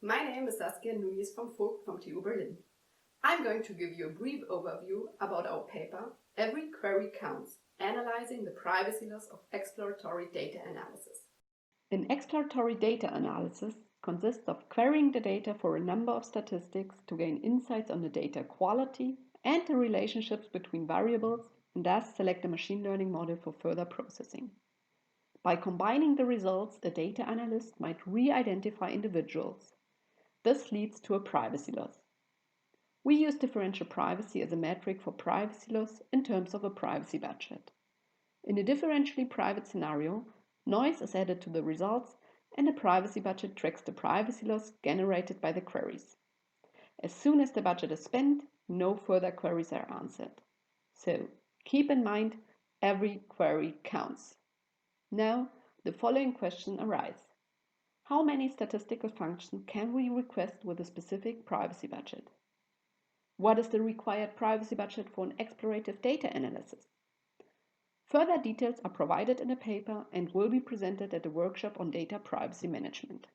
My name is Saskia Nunes from Vogt from TU Berlin. I'm going to give you a brief overview about our paper, Every Query Counts, Analyzing the Privacy Loss of Exploratory Data Analysis. An exploratory data analysis consists of querying the data for a number of statistics to gain insights on the data quality and the relationships between variables, and thus select a machine learning model for further processing. By combining the results, a data analyst might re-identify individuals. This leads to a privacy loss. We use differential privacy as a metric for privacy loss in terms of a privacy budget. In a differentially private scenario, noise is added to the results and a privacy budget tracks the privacy loss generated by the queries. As soon as the budget is spent, no further queries are answered. So, keep in mind, every query counts. Now, the following question arises. How many statistical functions can we request with a specific privacy budget? What is the required privacy budget for an explorative data analysis? Further details are provided in a paper and will be presented at the workshop on data privacy management.